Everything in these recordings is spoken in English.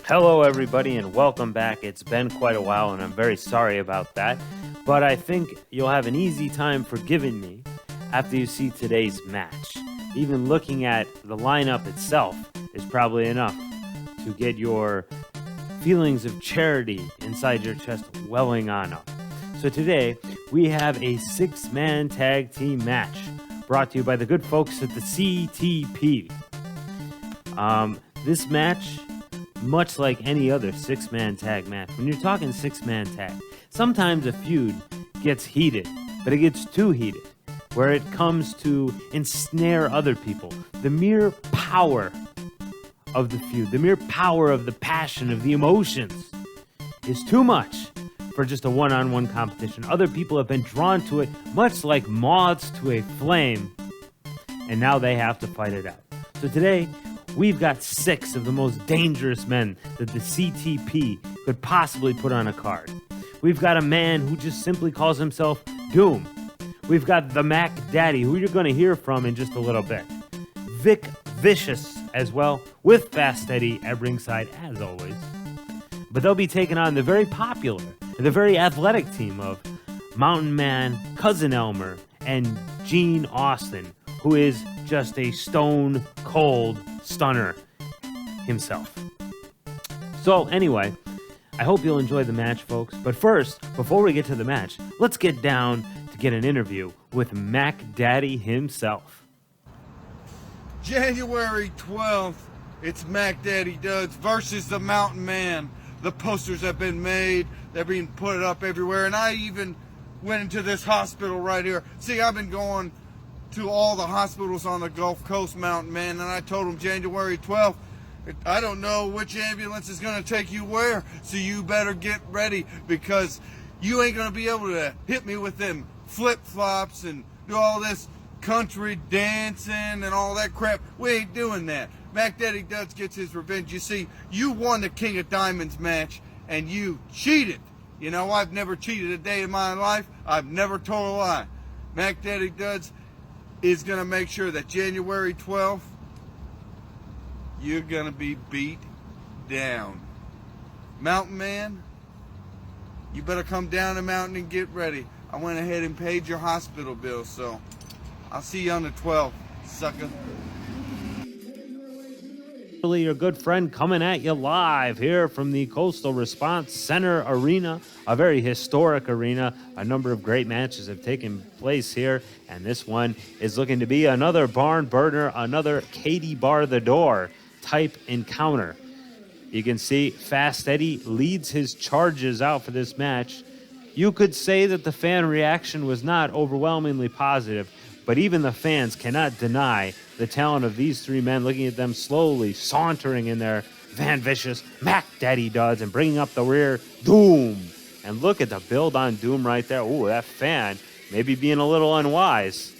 Hello, everybody, and welcome back. It's been quite a while, and I'm very sorry about that, but I think you'll have an easy time forgiving me after you see today's match. Even looking at the lineup itself is probably enough to get your feelings of charity inside your chest welling on up. So today, we have a six-man tag team match brought to you by the good folks at the CTP. This match, much like any other six-man tag match, when you're talking six-man tag, sometimes a feud gets heated, but it gets too heated, where it comes to ensnare other people. The mere power of the feud, the mere power of the passion, of the emotions, is too much for just a one-on-one competition. Other people have been drawn to it, much like moths to a flame, and now they have to fight it out. So today, we've got six of the most dangerous men that the CTP could possibly put on a card. We've got a man who just simply calls himself Doom. We've got the Mac Daddy, who you're going to hear from in just a little bit. Vic Vicious as well, with Fast Eddie at ringside, as always. But they'll be taking on the very popular, the very athletic team of Mountain Man, Cousin Elmer, and Gene Austin, who is just a stone cold stunner himself. So anyway, I hope you'll enjoy the match, folks. But first, before we get to the match, let's get down to get an interview with Mac Daddy himself. January 12th, it's Mac Daddy Duds versus the Mountain Man. The posters have been made, they're being put up everywhere, and I even went into this hospital right here. See, I've been going to all the hospitals on the Gulf Coast, Mountain Man, and I told them January 12th, I don't know which ambulance is going to take you where, so you better get ready, because you ain't going to be able to hit me with them flip-flops and do all this country dancing and all that crap. We ain't doing that. Mac Daddy Duds gets his revenge. You see, you won the King of Diamonds match, and you cheated. You know, I've never cheated a day in my life. I've never told a lie. Mac Daddy Duds is going to make sure that January 12th, you're going to be beat down. Mountain Man, you better come down the mountain and get ready. I went ahead and paid your hospital bill, so I'll see you on the 12th, sucker. Your good friend coming at you live here from the Coastal Response Center Arena, a very historic arena. A number of great matches have taken place here, and this one is looking to be another barn burner, another Katie Bar the Door type encounter. You can see Fast Eddie leads his charges out for this match. You could say that the fan reaction was not overwhelmingly positive, but even the fans cannot deny the talent of these three men, looking at them slowly sauntering in their Van Vicious Mac Daddy Duds and bringing up the rear Doom. And look at the build on Doom right there. Ooh, that fan maybe being a little unwise.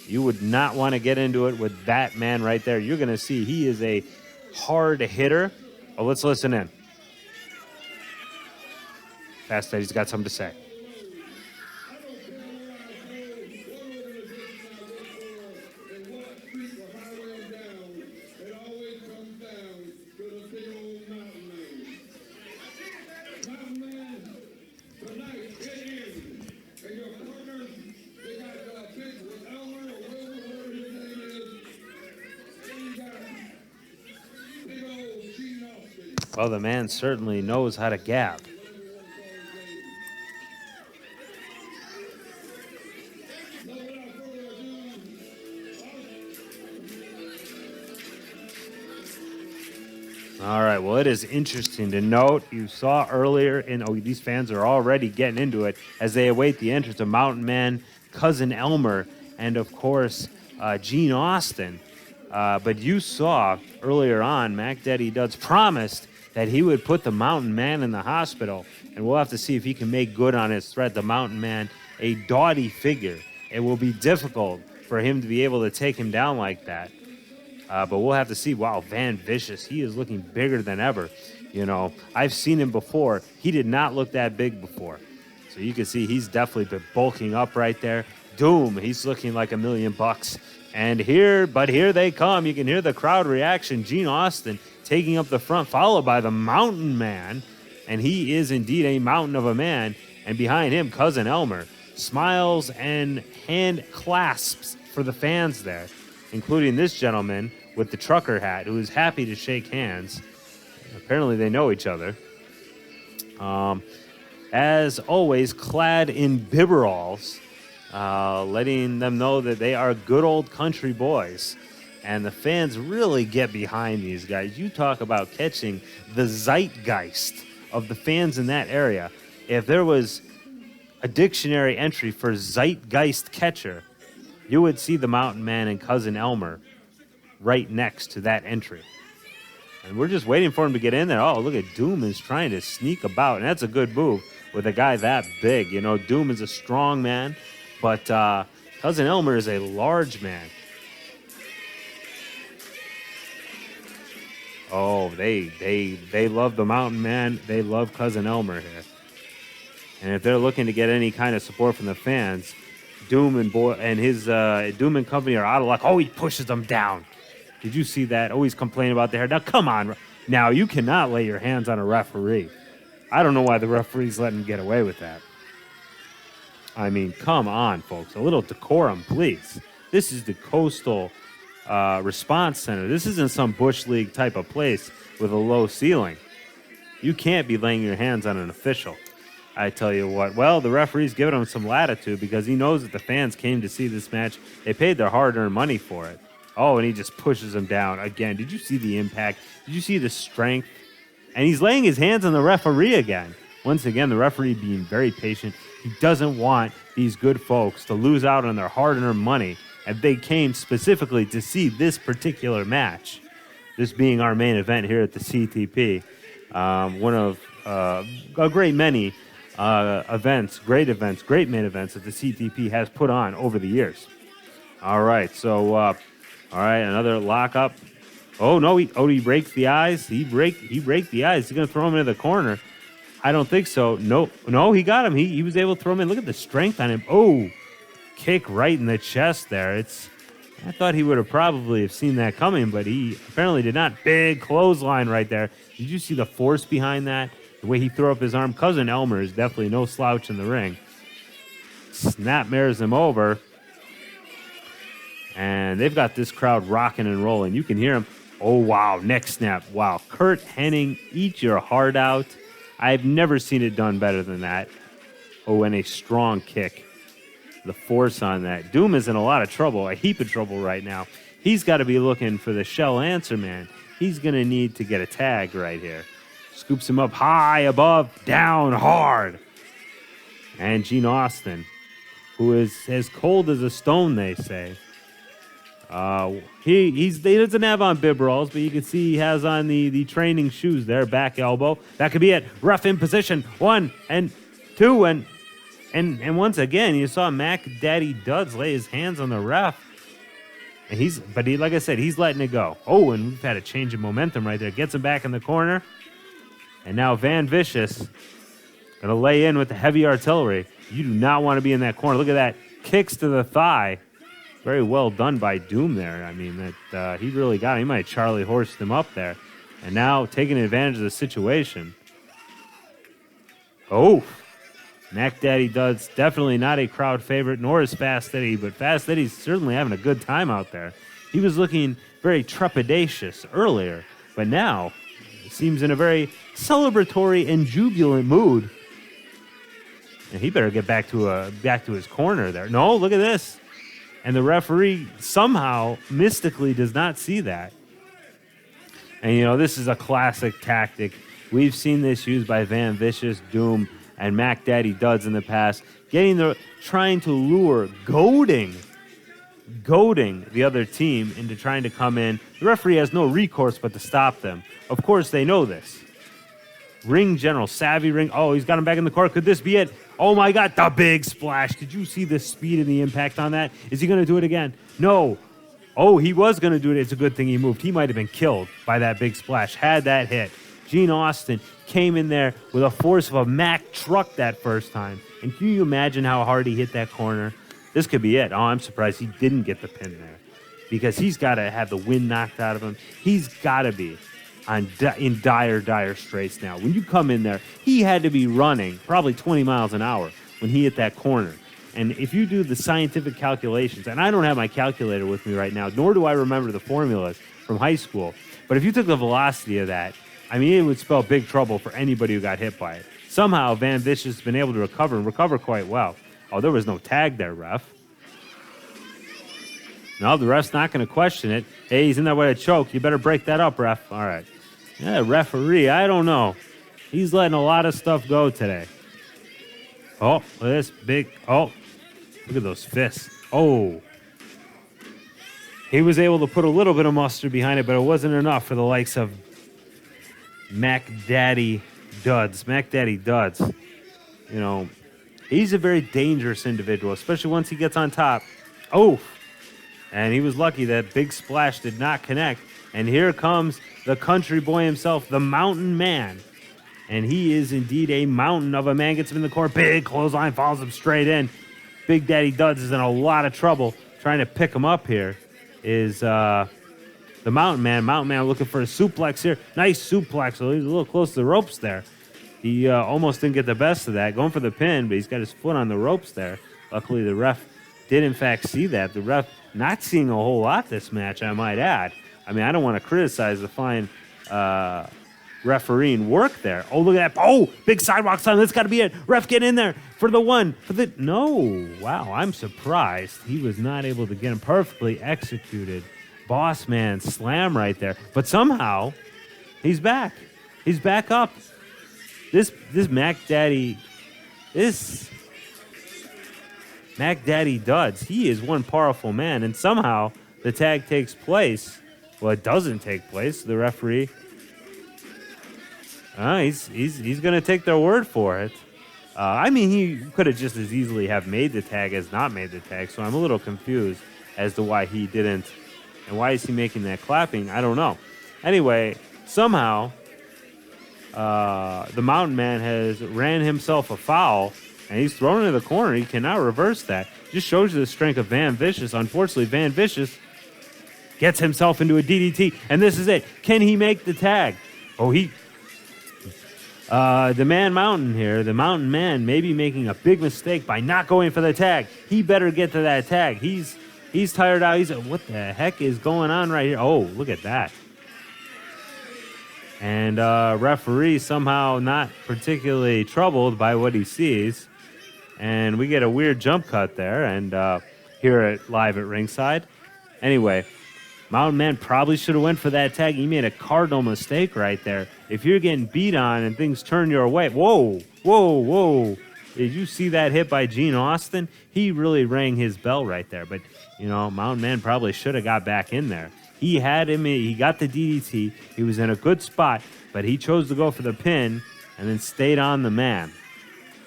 You would not want to get into it with that man right there. You're going to see he is a hard hitter. Oh, let's listen in. Fast Eddie's got something to say. Well, the man certainly knows how to gab. All right, well, it is interesting to note. You saw earlier these fans are already getting into it as they await the entrance of Mountain Man, Cousin Elmer, and, of course, Gene Austin. But you saw earlier on, Mac Daddy Duds promised that he would put the Mountain Man in the hospital, and we'll have to see if he can make good on his threat. The Mountain Man, a doughty figure. It will be difficult for him to be able to take him down like that. But we'll have to see. Wow, Van Vicious, he is looking bigger than ever. You know, I've seen him before. He did not look that big before. So you can see he's definitely been bulking up right there. Doom, he's looking like $1 million. And here they come. You can hear the crowd reaction. Gene Austin taking up the front, followed by the Mountain Man. And he is indeed a mountain of a man. And behind him, Cousin Elmer. Smiles and hand clasps for the fans there, including this gentleman with the trucker hat who is happy to shake hands. Apparently they know each other. As always, clad in bibberalls, letting them know that they are good old country boys. And the fans really get behind these guys. You talk about catching the zeitgeist of the fans in that area. If there was a dictionary entry for zeitgeist catcher, you would see the Mountain Man and Cousin Elmer right next to that entry. And we're just waiting for him to get in there. Oh, look at Doom is trying to sneak about. And that's a good move with a guy that big. You know, Doom is a strong man, but Cousin Elmer is a large man. Oh, they love the Mountain Man. They love Cousin Elmer here. And if they're looking to get any kind of support from the fans, Doom and his Doom and company are out of luck. Oh, he pushes them down. Did you see that? Oh, he's complaining about the hair. Now, come on. Now, you cannot lay your hands on a referee. I don't know why the referee's letting him get away with that. I mean, come on, folks. A little decorum, please. This is the Coastal Response Center. This isn't some Bush League type of place with a low ceiling. You can't be laying your hands on an official. I tell you what. Well, the referee's giving him some latitude because he knows that the fans came to see this match. They paid their hard-earned money for it. Oh, and he just pushes him down again. Did you see the impact? Did you see the strength? And he's laying his hands on the referee again. Once again, the referee being very patient. He doesn't want these good folks to lose out on their hard-earned money. And they came specifically to see this particular match. This being our main event here at the CTP. One of a great many events, great main events that the CTP has put on over the years. All right, so all right, another lockup. Oh no, he breaks the eyes. He break the eyes. He's gonna throw him into the corner. I don't think so. No, he got him. He was able to throw him in. Look at the strength on him. Oh, kick right in the chest there. I thought he would have probably have seen that coming, but he apparently did not. Big clothesline right there. Did you see the force behind that? The way he threw up his arm. Cousin Elmer is definitely no slouch in the ring. Snapmares him over. And they've got this crowd rocking and rolling. You can hear him. Oh, wow. Neck snap. Wow. Kurt Hennig, eat your heart out. I've never seen it done better than that. Oh, and a strong kick. The force on that. Doom is in a lot of trouble, a heap of trouble right now. He's got to be looking for the Shell Answer Man. He's going to need to get a tag right here. Scoops him up high, above, down, hard. And Gene Austin, who is as cold as a stone, they say. He doesn't have on bibberalls, but you can see he has on the training shoes there, back elbow. That could be it. Ref in position. 1 and 2 and once again you saw Mac Daddy Duds lay his hands on the ref. And like I said, he's letting it go. Oh, and we've had a change of momentum right there. Gets him back in the corner. And now Van Vicious Gonna lay in with the heavy artillery. You do not want to be in that corner. Look at that. Kicks to the thigh. Very well done by Doom there. I mean, that he really got him. He might have Charlie horsed him up there. And now taking advantage of the situation. Oh, Mac Daddy Duds, definitely not a crowd favorite, nor is Fast Eddie, but Fast Eddie's certainly having a good time out there. He was looking very trepidatious earlier, but now seems in a very celebratory and jubilant mood. And he better get back to his corner there. No, look at this. And the referee somehow mystically does not see that. And, you know, this is a classic tactic. We've seen this used by Van Vicious, Doom, and Mac Daddy Duds in the past. Trying to lure, goading the other team into trying to come in. The referee has no recourse but to stop them. Of course, they know this. Ring general, savvy ring. Oh, he's got him back in the court. Could this be it? Oh, my God, the big splash. Did you see the speed and the impact on that? Is he going to do it again? No. Oh, he was going to do it. It's a good thing he moved. He might have been killed by that big splash had that hit. Gene Austin came in there with a force of a Mack truck that first time. And can you imagine how hard he hit that corner? This could be it. Oh, I'm surprised he didn't get the pin there because he's got to have the wind knocked out of him. He's got to be in dire straits now. When you come in there, he had to be running probably 20 miles an hour when he hit that corner. And if you do the scientific calculations, and I don't have my calculator with me right now, nor do I remember the formulas from high school, but if you took the velocity of that, I mean, it would spell big trouble for anybody who got hit by it. Somehow, Van Vicious has been able to recover quite well. Oh, there was no tag there, ref. No, the ref's not going to question it. Hey, he's in there with a choke. You better break that up, ref. All right. Yeah, referee, I don't know. He's letting a lot of stuff go today. Oh, look at this big. Oh, look at those fists. Oh. He was able to put a little bit of mustard behind it, but it wasn't enough for the likes of Mac Daddy Duds. Mac Daddy Duds. You know, he's a very dangerous individual, especially once he gets on top. Oh. And he was lucky that big splash did not connect. And here comes the country boy himself, the Mountain Man. And he is indeed a mountain of a man. Gets him in the court. Big clothesline, follows him straight in. Big Daddy Duds is in a lot of trouble trying to pick him up here. Is the Mountain Man. Mountain Man looking for a suplex here. Nice suplex. So he's a little close to the ropes there. He almost didn't get the best of that. Going for the pin, but he's got his foot on the ropes there. Luckily, the ref did, in fact, see that. The ref not seeing a whole lot this match, I might add. I mean, I don't want to criticize the fine refereeing work there. Oh, look at that. Oh, big sidewalk sign. That's got to be it. Ref, get in there for the one. No. Wow, I'm surprised. He was not able to get him perfectly executed. Boss man slam right there. But somehow, he's back. He's back up. This Mac Daddy Duds, he is one powerful man, and somehow the tag takes place. Well, it doesn't take place. The referee, he's going to take their word for it. I mean, he could have just as easily have made the tag as not made the tag, so I'm a little confused as to why he didn't. And why is he making that clapping? I don't know. Anyway, somehow the Mountain Man has ran himself afoul, and he's thrown into the corner. He cannot reverse that. Just shows you the strength of Van Vicious. Unfortunately, Van Vicious gets himself into a DDT, and this is it. Can he make the tag? Oh, the Mountain here, the Mountain Man, may be making a big mistake by not going for the tag. He better get to that tag. He's tired out. He's like, what the heck is going on right here? Oh, look at that. And referee somehow not particularly troubled by what he sees. And we get a weird jump cut there, and here live at ringside. Anyway, Mountain Man probably should have went for that tag. He made a cardinal mistake right there. If you're getting beat on and things turn your way, whoa. Did you see that hit by Gene Austin? He really rang his bell right there. But, you know, Mountain Man probably should have got back in there. He had him, he got the DDT. He was in a good spot, but he chose to go for the pin and then stayed on the man.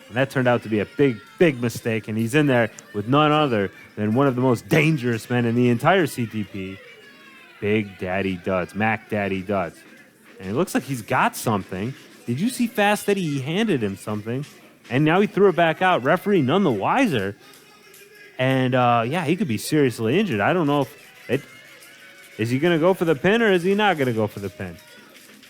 And that turned out to be a big mistake, and he's in there with none other than one of the most dangerous men in the entire CTP, Big Daddy Duds, Mac Daddy Duds. And it looks like he's got something. Did you see Fast Eddie? He handed him something. And now he threw it back out. Referee none the wiser. And, he could be seriously injured. I don't know is he going to go for the pin or is he not going to go for the pin?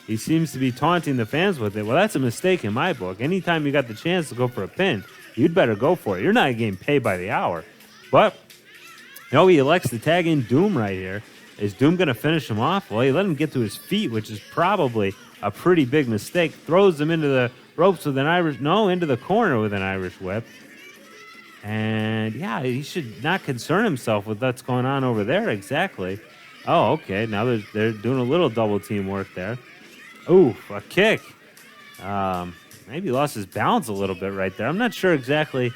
He seems to be taunting the fans with it. Well, that's a mistake in my book. Anytime you got the chance to go for a pin, you'd better go for it. You're not getting paid by the hour. But, he elects to tag in Doom right here. Is Doom going to finish him off? Well, he let him get to his feet, which is probably a pretty big mistake. Throws him into the ropes with into the corner with an Irish whip. And, he should not concern himself with what's going on over there exactly. Oh, okay. Now they're doing a little double team work there. Ooh, a kick. Maybe lost his balance a little bit right there. I'm not sure exactly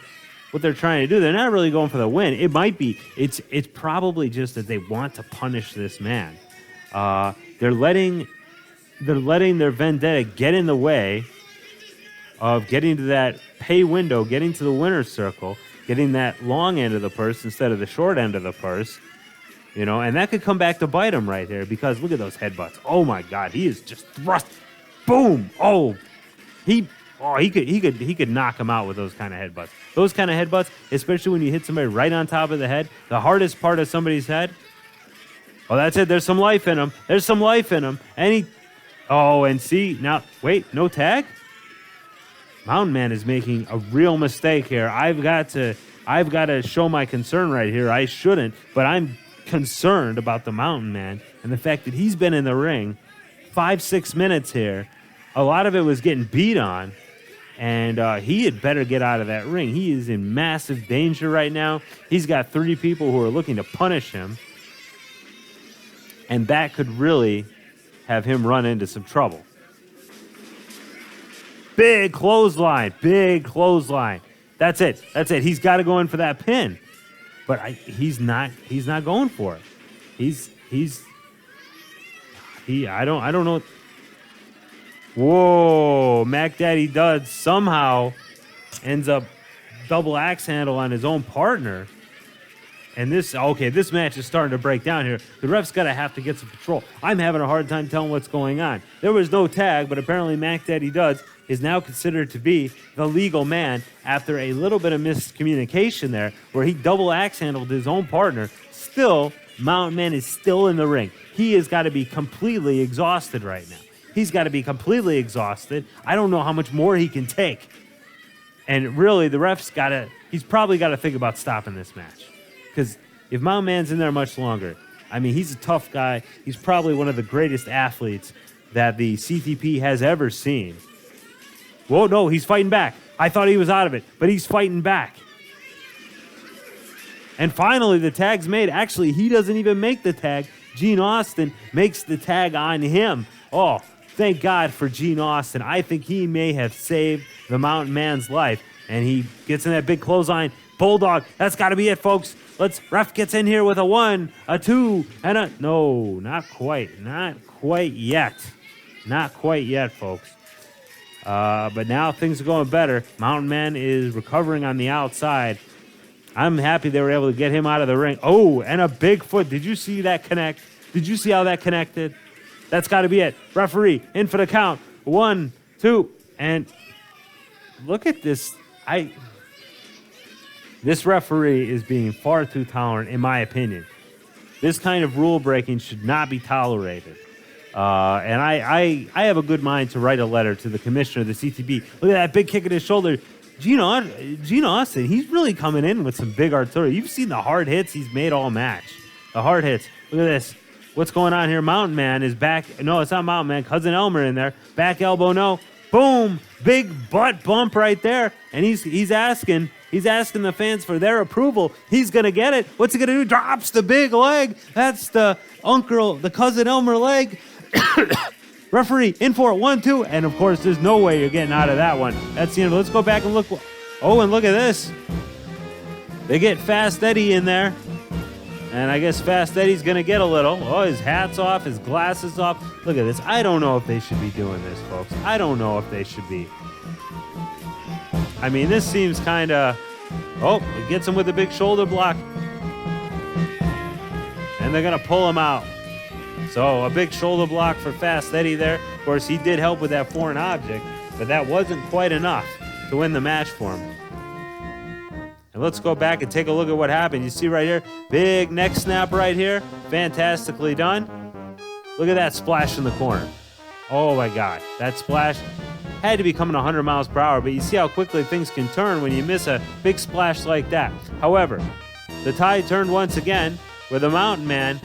what they're trying to do. They're not really going for the win. It might be. It's probably just that they want to punish this man. They're letting their vendetta get in the way of getting to that pay window, getting to the winner's circle, getting that long end of the purse instead of the short end of the purse. And that could come back to bite him right here because look at those headbutts. Oh my God, he is just thrust. Boom. He could knock him out with those kind of headbutts. Those kind of headbutts, especially when you hit somebody right on top of the head, the hardest part of somebody's head. Oh, that's it. There's some life in him. And see now. Wait, no tag. Mountain Man is making a real mistake here. I've got to show my concern right here. I shouldn't, but I'm concerned about the Mountain Man and the fact that he's been in the ring 5-6 minutes here. A lot of it was getting beat on, and he had better get out of that ring. He is in massive danger right now. He's got 3 people who are looking to punish him, and that could really have him run into some trouble. Big clothesline. That's it. He's got to go in for that pin. But he's not going for it. I don't know. Whoa, Mac Daddy Duds somehow ends up double axe handle on his own partner. And this match is starting to break down here. The ref's got to have to get some control. I'm having a hard time telling what's going on. There was no tag, but apparently Mac Daddy Duds is now considered to be the legal man after a little bit of miscommunication there where he double axe handled his own partner. Still, Mountain Man is still in the ring. He has got to be completely exhausted right now. I don't know how much more he can take. And really, the ref's he's probably got to think about stopping this match. Because if Mountain Man's in there much longer, he's a tough guy. He's probably one of the greatest athletes that the CTP has ever seen. Whoa, no, he's fighting back. I thought he was out of it, but he's fighting back. And finally, the tag's made. Actually, he doesn't even make the tag. Gene Austin makes the tag on him. Oh, thank God for Gene Austin. I think he may have saved the Mountain Man's life. And he gets in that big clothesline. Bulldog, that's got to be it, folks. Ref gets in here with a 1, a 2, and a... No, not quite. Not quite yet. Not quite yet, folks. But now things are going better. Mountain Man is recovering on the outside. I'm happy they were able to get him out of the ring. Oh, and a big foot. Did you see that connect? Did you see how that connected? That's got to be it. Referee, in for the count. 1, 2, and look at this. This referee is being far too tolerant, in my opinion. This kind of rule breaking should not be tolerated. And I have a good mind to write a letter to the commissioner of the CTB. Look at that big kick in his shoulder. Gene Austin, he's really coming in with some big artillery. You've seen the hard hits he's made all match. The hard hits. Look at this. What's going on here? Mountain Man is back. No, it's not Mountain Man. Cousin Elmer in there. Back elbow, no. Boom. Big butt bump right there. And he's asking the fans for their approval. He's going to get it. What's he going to do? Drops the big leg. That's the Cousin Elmer leg. Referee, in for it. 1, 2. And, of course, there's no way you're getting out of that one. That's the end. Let's go back and look. Oh, and look at this. They get Fast Eddie in there. And I guess Fast Eddie's going to get a little. Oh, his hat's off, his glasses off. Look at this. I don't know if they should be doing this, folks. I don't know if they should be. This seems kind of... Oh, it gets him with a big shoulder block. And they're going to pull him out. So a big shoulder block for Fast Eddie there. Of course, he did help with that foreign object, but that wasn't quite enough. to win the match for him. And let's go back and take a look at what happened. You see right here, big neck snap right here. Fantastically done. Look at that splash in the corner. Oh my God, that splash had to be coming 100 miles per hour, but you see how quickly things can turn when you miss a big splash like that. However, the tide turned once again, where the Mountain Man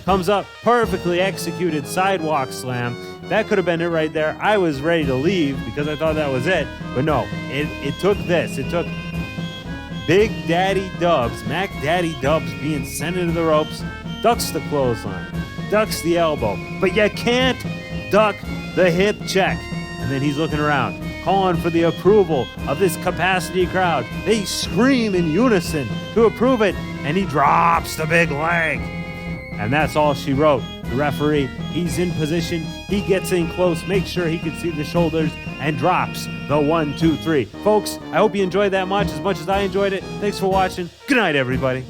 comes up, perfectly executed sidewalk slam. That could have been it right there. I was ready to leave because I thought that was it, but no, it took this. It took Big Daddy Dubs, Mac Daddy Dubs being sent into the ropes, ducks the clothesline, ducks the elbow, but you can't duck the hip check. And then he's looking around, calling for the approval of this capacity crowd. They scream in unison to approve it, and he drops the big leg. And that's all she wrote. The referee, he's in position, he gets in close, makes sure he can see the shoulders, and drops the 1, 2, 3. Folks, I hope you enjoyed that much as I enjoyed it. Thanks for watching. Good night, everybody.